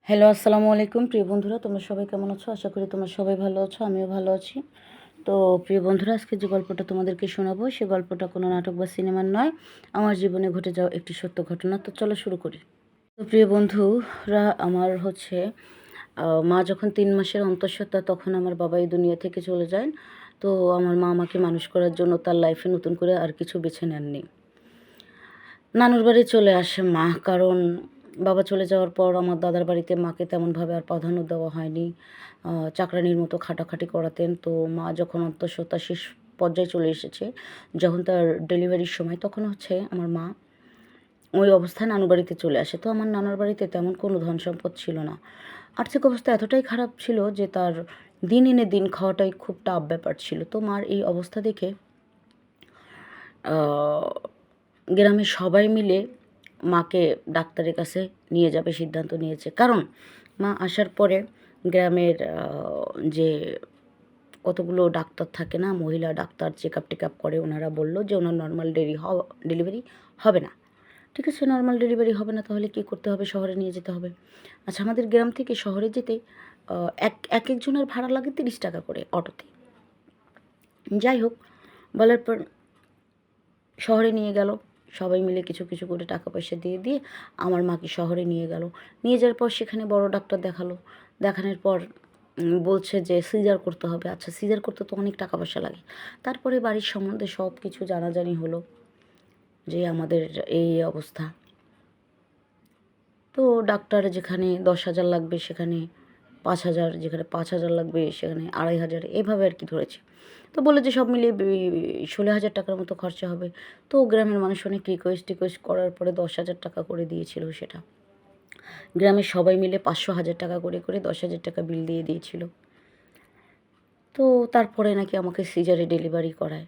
Hello, আসসালামু আলাইকুম প্রিয় বন্ধুরা, তোমরা সবাই কেমন আছো? আশা করি তোমরা সবাই ভালো আছো, আমিও ভালো আছি। তো প্রিয় বন্ধুরা, আজকে যে গল্পটা তোমাদেরকে শোনাবো সে গল্পটা কোনো নাটক বা সিনেমার নয়, আমার জীবনে ঘটে যাওয়া একটি সত্য ঘটনা। তো চলো শুরু করি। তো প্রিয় বন্ধুরা, আমার হচ্ছে মা যখন 3 মাসের অন্তঃসত্ত্বা তখন আমার বাবা এই দুনিয়া থেকে চলে যায়। তো আমার মা আমাকে মানুষ করার জন্য তার লাইফে নতুন করে আর কিছু বেছে নেননি। নানুর বাড়ি চলে আসে মা, কারণ বাবা চলে যাওয়ার পর আমার দাদার বাড়িতে মাকে তেমনভাবে আর প্রাধান্য দেওয়া হয়নি। চাকরানির মতো খাটাখাটি করাতেন। তো মা যখন অন্তঃসত্ত্বা শেষ পর্যায়ে চলে এসেছে, যখন তার ডেলিভারির সময়, তখন হচ্ছে আমার মা ওই অবস্থায় নানুর বাড়িতে চলে আসে। তো আমার নানার বাড়িতে তেমন কোনো ধন সম্পদ ছিল না। আর্থিক অবস্থা এতটাই খারাপ ছিল যে তার দিন এনে দিন খাওয়াটাই খুব টাফ ব্যাপার ছিল। তো মার এই অবস্থা দেখে গ্রামের সবাই মিলে মাকে ডাক্তারের কাছে নিয়ে যাবে সিদ্ধান্ত নিয়েছে। কারণ মা আসার পরে গ্রামের যে কতগুলো ডাক্তার থাকে না, মহিলা ডাক্তার চেক আপ টেকআপ করে, ওনারা বলল যে ওনার নর্মাল ডেলিভারি হবে না। ঠিক আছে, নর্মাল ডেলিভারি হবে না, তাহলে কী করতে হবে? শহরে নিয়ে যেতে হবে। আচ্ছা, আমাদের গ্রাম থেকে শহরে যেতে এক একজনের ভাড়া লাগে 30 টাকা করে অটোতে। যাই হোক, বলার পর শহরে নিয়ে গেল। সবাই মিলে কিছু কিছু করে টাকা পয়সা দিয়ে দিয়ে আমার মাকে শহরে নিয়ে গেল। নিয়ে যাওয়ার পর সেখানে বড় ডাক্তার দেখালো। দেখানোর পর বলছে যে সিজার করতে হবে। আচ্ছা, সিজার করতে তো অনেক টাকা পয়সা লাগে। তারপরে বাড়ির সম্বন্ধে সব কিছু জানাজানি হলো যে আমাদের এই অবস্থা। তো ডাক্তার যেখানে 10,000 লাগবে সেখানে 5,000, যেখানে 5,000 লাগবে সেখানে 2,500, এভাবে আর কি ধরেছে। তো বলে যে সব মিলিয়ে 16,000 টাকার মতো খরচা হবে। তো গ্রামের মানুষ অনেক রিকোয়েস্ট করার পরে 10,000 টাকা করে দিয়েছিল সেটা। গ্রামের সবাই মিলে 500,000 টাকা করে করে 10,000 টাকা বিল দিয়ে দিয়েছিল। তো তারপরে নাকি আমাকে সিজারে ডেলিভারি করায়।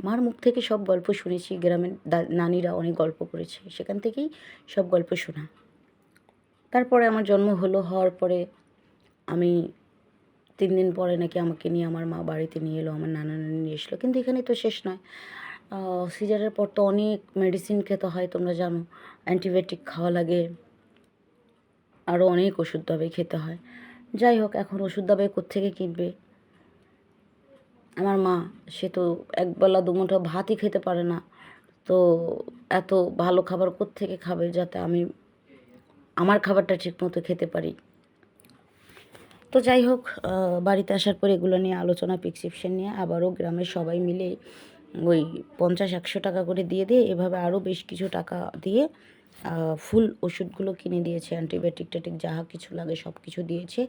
মার মুখ থেকে সব গল্প শুনেছি, গ্রামের নানিরা অনেক গল্প করেছে, সেখান থেকেই সব গল্প শোনা। তারপরে আমার জন্ম হলো, হওয়ার পরে আমি 3 দিন পরে নাকি আমাকে নিয়ে আমার মা বাড়িতে নিয়ে এলো, আমার নানা নানি নিয়ে এসলো। কিন্তু এখানে তো শেষ নয়। সিজারের পর তো অনেক মেডিসিন খেতে হয়, তোমরা জানো। অ্যান্টিবায়োটিক খাওয়া লাগে, আরও অনেক ওষুধ দাবাই খেতে হয়। যাই হোক, এখন ওষুধ দাবাই কোত্থেকে কিনবে? আমার মা, সে তো একবেলা দুমুঠো ভাতই খেতে পারে না। তো এত ভালো খাবার কোত্থেকে খাবে যাতে আমি আমার খাবারটা ঠিকমতো খেতে পারি? তো যাই হোক, বাড়িতে আসার পর এগুলো নিয়ে আলোচনা, প্রেসক্রিপশন নিয়ে আবারও গ্রামের সবাই মিলে ওই 50-100 টাকা করে দিয়ে দিয়ে এভাবে আরও বেশ কিছু টাকা দিয়ে ফুল ওষুধগুলো কিনে দিয়েছে। অ্যান্টিবায়োটিক টাটিক যাহা কিছু লাগে সব কিছু দিয়েছে।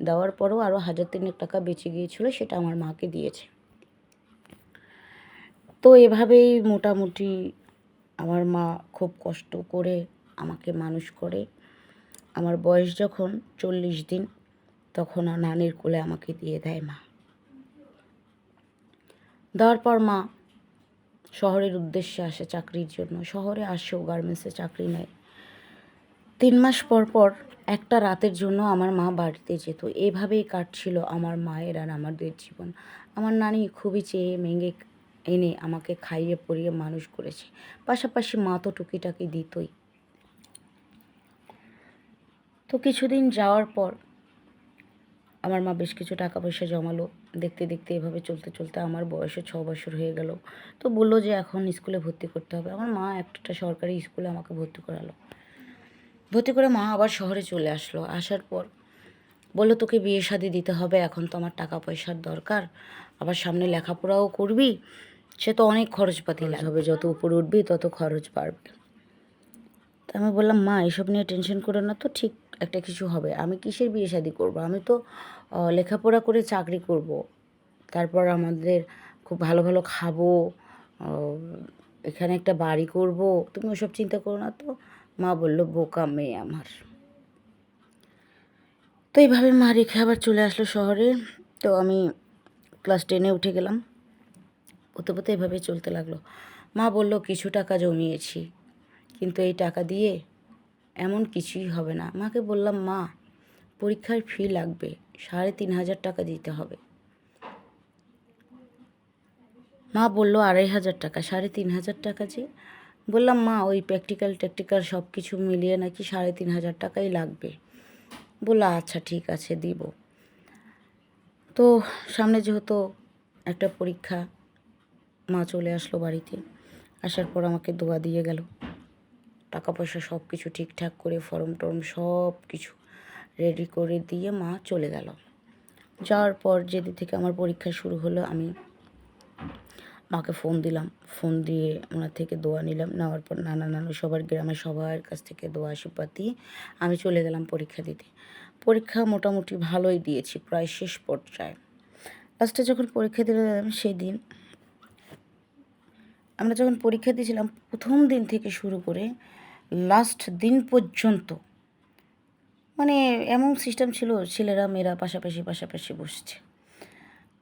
দেওয়ার পরেও আরও 1,000-3,000 টাকা বেঁচে গিয়েছিলো, সেটা আমার মাকে দিয়েছে। তো এভাবেই মোটামুটি আমার মা খুব কষ্ট করে আমাকে মানুষ করে। আমার বয়স যখন 40 দিন, তখন নানির কোলে আমাকে দিয়ে দেয় মা। দেওয়ার পর মা শহরের উদ্দেশ্যে আসে চাকরির জন্য। শহরে আসেও, গার্মেন্টসে চাকরি নেয়। 3 মাস পর পর একটা রাতের জন্য আমার মা বাড়িতে যেত। এভাবেই কাটছিল আমার মায়ের আর আমাদের জীবন। আমার নানি খুবই চেয়ে মেঙ্গে এনে আমাকে খাইয়ে পরিয়ে মানুষ করেছে। পাশাপাশি মা তো টুকিটাকি দিতই। তো কিছুদিন যাওয়ার পর আমার মা বেশ কিছু টাকা পয়সা জমালো। দেখতে দেখতে এভাবে চলতে চলতে আমার বয়সও 6 বছর হয়ে গেল। তো বললো যে এখন স্কুলে ভর্তি করতে হবে। আমার মা একটা সরকারি স্কুলে আমাকে ভর্তি করালো। ভর্তি করে মা আবার শহরে চলে আসলো। আসার পর বললো, তোকে বিয়ে শাদি দিতে হবে, এখন তো আমার টাকা পয়সার দরকার, আবার সামনে লেখাপড়াও করবি, সে তো অনেক খরচপাতি হবে, যত উপরে উঠবি তত খরচ বাড়বে। তা আমি বললাম, মা এসব নিয়ে টেনশন করো না তো, ঠিক একটা কিছু হবে। আমি কিসের বিয়ে শাদি করবো? আমি তো লেখাপড়া করে চাকরি করব, তারপর আমাদের খুব ভালো ভালো খাবো, এখানে একটা বাড়ি করব, তুমি ওসব চিন্তা করো না তো। মা বলল, বোকা মেয়ে আমার। তো এইভাবে মা রেখে আবার চলে আসলো শহরে। তো আমি ক্লাস 10-এ উঠে গেলাম। হতে হতে এভাবে চলতে লাগলো। মা বলল, কিছু টাকা জমিয়েছি, কিন্তু এই টাকা দিয়ে এমন কিছুই হবে না। মাকে বললাম, মা পরীক্ষার ফি লাগবে, 3,500 টাকা দিতে হবে। মা বলল, 2,500 টাকা, 3,500 টাকা যে? বললাম, মা ওই প্র্যাকটিক্যাল ট্যাকটিক্যাল সব কিছু মিলিয়ে নাকি 3,500 টাকাই লাগবে। বললো আচ্ছা ঠিক আছে দিব। তো সামনে যেহেতু একটা পরীক্ষা, মা চলে আসলো বাড়িতে। আসার পর আমাকে দোয়া দিয়ে গেল, টাকা পয়সা সব কিছু ঠিকঠাক করে ফর্ম টর্ম সব কিছু রেডি করে দিয়ে মা চলে গেল। যাওয়ার পর যেদিন থেকে আমার পরীক্ষা শুরু হলো, আমি মাকে ফোন দিলাম, ফোন দিয়ে ওনার থেকে দোয়া নিলাম। নেওয়ার পর নানা নানু সবার, গ্রামের সবার কাছ থেকে দোয়া আশীর্বাদ দিয়ে আমি চলে গেলাম পরীক্ষা দিতে। পরীক্ষা মোটামুটি ভালোই দিয়েছি, প্রায় শেষ পর্যায়ে। লাস্টে যখন পরীক্ষা দিলাম সেই দিন, আমরা যখন পরীক্ষা দিয়েছিলাম প্রথম দিন থেকে শুরু করে লাস্ট দিন পর্যন্ত, মানে এমন সিস্টেম ছিল, ছেলেরা মেয়েরা পাশাপাশি পাশাপাশি বসছে।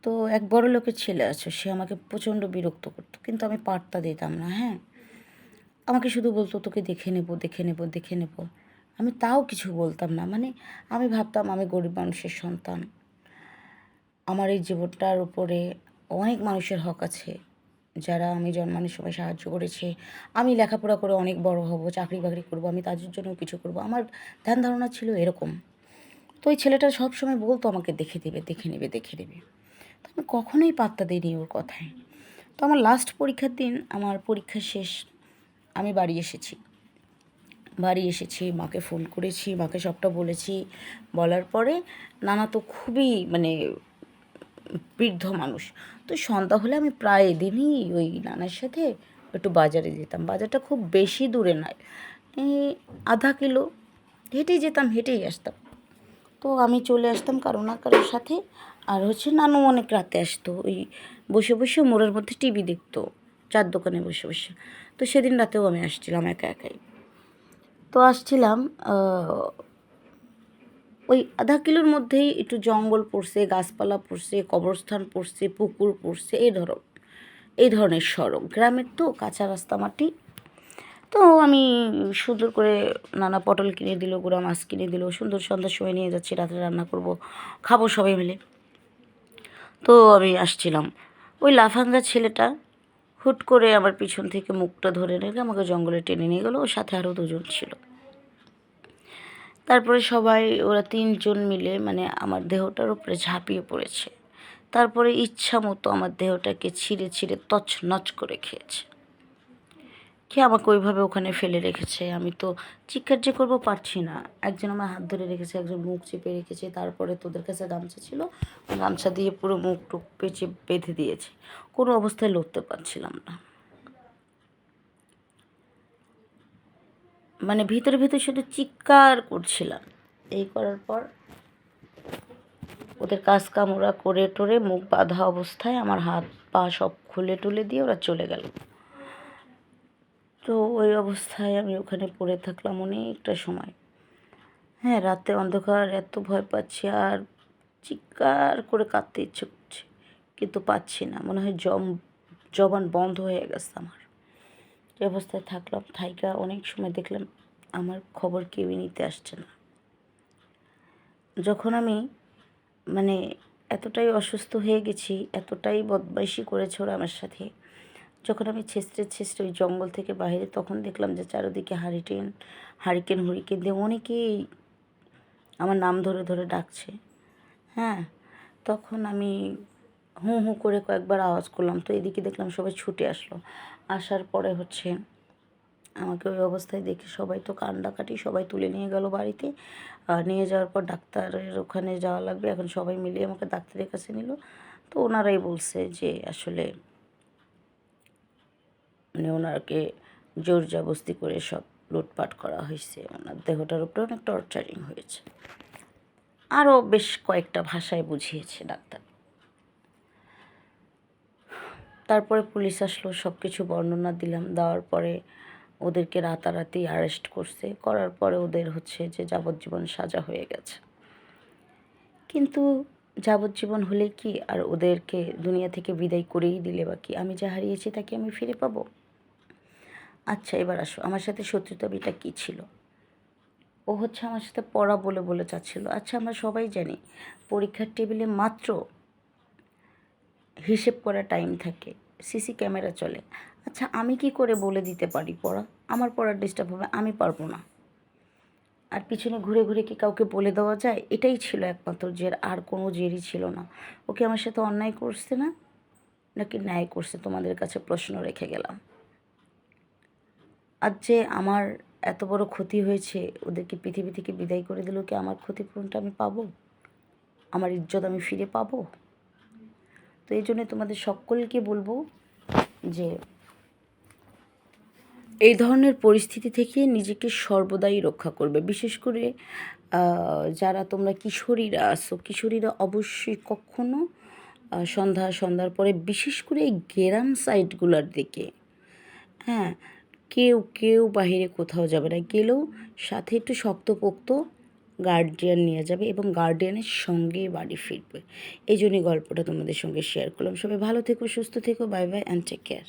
তো এক বড় লোকের ছেলে আছে, সে আমাকে প্রচণ্ড বিরক্ত করতো, কিন্তু আমি পাত্তা দিতাম না। হ্যাঁ, আমাকে শুধু বলতো তোকে দেখে নেব দেখে নেব দেখে নেব, আমি তাও কিছু বলতাম না। মানে আমি ভাবতাম আমি গরিব মানুষের সন্তান, আমার এই জীবনটার উপরে অনেক মানুষের হক আছে, যারা আমি জন্মানোর সময় সাহায্য করেছে। আমি লেখাপড়া করে অনেক বড় হব, চাকরি বাকরি করবো, আমি তাদের জন্য কিছু করব, আমার ধ্যান ধারণা ছিল এরকম। তো ওই ছেলেটা সবসময় বলতো আমাকে দেখে দেবে দেখে নেবে দেখে নেবে, তো আমি কখনোই পাত্তা দিইনি ওর কথায়। তো আমার লাস্ট পরীক্ষার দিন, আমার পরীক্ষা শেষ, আমি বাড়ি এসেছি, মাকে ফোন করেছি, মাকে সবটা বলেছি। বলার পরে নানা তো খুবই মানে বৃদ্ধ মানুষ, তো সন্ধ্যা হলে আমি প্রায় দিনই ওই নানার সাথে একটু বাজারে যেতাম। বাজারটা খুব বেশি দূরে নয়, এই আধা কিলো, হেঁটেই যেতাম হেঁটেই আসতাম। তো আমি চলে আসতাম কারো না কারোর সাথে। আর হচ্ছে নানু অনেক রাতে আসতো, ওই বসে বসে মোড়ের মধ্যে টিভি দেখতো, চার দোকানে বসে বসে। তো সেদিন রাতেও আমি আসছিলাম একা একাই। তো আসছিলাম, ওই আধা কিলোর মধ্যেই একটু জঙ্গল পড়ছে, গাছপালা পড়ছে, কবরস্থান পড়ছে, পুকুর পড়ছে, এই ধরনের সড়ক, গ্রামের তো কাঁচা রাস্তা মাটি। তো আমি সুন্দর করে নানা পটল কিনে দিল, গুঁড়া মাছ কিনে দিল, সুন্দর সন্ধ্যার সময় নিয়ে যাচ্ছি, রাতে রান্না করব, খাবো সবাই মিলে। তো আমি আসছিলাম, ওই লাফাঙ্গা ছেলেটা হুট করে আমার পিছন থেকে মুখটা ধরে রেখে আমাকে জঙ্গলে টেনে নিয়ে গেলো, ওর সাথে আরও দুজন ছিল। তারপরে সবাই, ওরা তিনজন মিলে মানে আমার দেহটার উপরে ঝাঁপিয়ে পড়েছে। তারপরে ইচ্ছা মতো আমার দেহটাকে ছিঁড়ে ছিঁড়ে তছনছ করে খেয়েছে। খেয়ে আমাকে ওইভাবে ওখানে ফেলে রেখেছে। আমি তো চিৎকার যে করবো পারছি না। একজন আমার হাত ধরে রেখেছে, একজন মুখ চেপে রেখেছে। তারপরে তোদের কাছে গামছা ছিল, গামছা দিয়ে পুরো মুখ টুক পেঁচে বেঁধে দিয়েছে। কোনো অবস্থায় লড়তে পারছিলাম না। মানে ভিতরে ভিতরে শুধু চিৎকার করছিলাম। এই করার পর ওদের কাজ কাম ওরা করে টোরে মুখ বাঁধা অবস্থায় আমার হাত পা সব খুলে টুলে দিয়ে ওরা চলে গেল। তো ওই অবস্থায় আমি ওখানে পড়ে থাকলাম অনেকটা সময়। হ্যাঁ, রাতে অন্ধকার, এত ভয় পাচ্ছি আর চিৎকার করে কাঁদতে ইচ্ছে করছে, কিন্তু পাচ্ছি না। মনে হয় জবান বন্ধ হয়ে গেছে আমার। যে অবস্থায় থাকলাম, থাইকা অনেক সময় দেখলাম আমার খবর কেউই নিতে আসছে না। যখন আমি মানে এতটাই অসুস্থ হয়ে গেছি, এতটাই বদমাইশি করেছে ওরা আমার সাথে, যখন আমি ছেঁচড়ে ওই জঙ্গল থেকে বাইরে, তখন দেখলাম যে চারিদিকে হারিকেন হুরিকেন দিয়ে অনেকেই আমার নাম ধরে ধরে ডাকছে। হ্যাঁ, তখন আমি হুঁ হুঁ করে কয়েকবার আওয়াজ করলাম, তো এদিকে দেখলাম সবাই ছুটে আসলো। আসার পরে হচ্ছে আমাকে ওই অবস্থায় দেখে সবাই তো কান্নাকাটি, সবাই তুলে নিয়ে গেল বাড়িতে। নিয়ে যাওয়ার পর ডাক্তারের ওখানে যাওয়া লাগবে, এখন সবাই মিলিয়ে আমাকে ডাক্তারের কাছে নিল। তো ওনারাই বলছে যে আসলে মানে ওনাকে জোর জবরদস্তি করে সব লুটপাট করা হয়েছে, ওনার দেহটার উপরে অনেক টর্চারিং হয়েছে। আরও বেশ কয়েকটা ভাষায় বুঝিয়েছে ডাক্তার। তারপরে পুলিশ আসলো, সব কিছু বর্ণনা দিলাম। দেওয়ার পরে ওদেরকে রাতারাতি অ্যারেস্ট করছে, করার পরে ওদের হচ্ছে যে যাবজ্জীবন সাজা হয়ে গেছে। কিন্তু যাবজ্জীবন হলে কি আর ওদেরকে দুনিয়া থেকে বিদায় করেই দিলে বা কি, আমি যা হারিয়েছি তাকে আমি ফিরে পাবো? আচ্ছা, এবার আসো, আমার সাথে শত্রুতাবিটা কী ছিল। ও হচ্ছে আমার সাথে পড়া বলে বলে চাচ্ছিল। আচ্ছা, আমরা সবাই জানি পরীক্ষার টেবিলে মাত্র হিসেব করা টাইম থাকে, সিসি ক্যামেরা চলে। আচ্ছা, আমি কি করে বলে দিতে পারি পড়া? আমার পড়ার ডিস্টার্ব হবে, আমি পারবো না। আর পিছনে ঘুরে ঘুরে কি কাউকে বলে দেওয়া যায়? এটাই ছিল একমাত্র জের, আর কোনো জেরই ছিল না। ওকে আমার সাথে অন্যায় করছে না, নাকি ন্যায় করছে? তোমাদের কাছে প্রশ্ন রেখে গেলাম। আজ যে আমার এত বড় ক্ষতি হয়েছে, ওদেরকে পৃথিবী থেকে বিদায় করে দিলেও কি আমার ক্ষতিপূরণটা আমি পাবো? আমার ইজ্জত আমি ফিরে পাবো? তো এই জন্য তোমাদের সকলকে বলবো যে এই ধরনের পরিস্থিতি থেকে নিজেকে সর্বদাই রক্ষা করবে। বিশেষ করে যারা তোমরা কিশোরীরা আছো, কিশোরীরা অবশ্যই কখনো সন্ধ্যার পরে, বিশেষ করে এই গ্রাম সাইডগুলোর দিকে, হ্যাঁ, কেউ বাহিরে কোথাও যাবে না, গেলেও সাথে একটু শক্তপোক্ত গার্ডিয়ান নিয়ে যাবে এবং গার্ডিয়ানের সঙ্গেই বাড়ি ফিরবে। এই জন্যই গল্পটা তোমাদের সঙ্গে শেয়ার করলাম। সবাই ভালো থেকো, সুস্থ থেকো, bye bye and take care.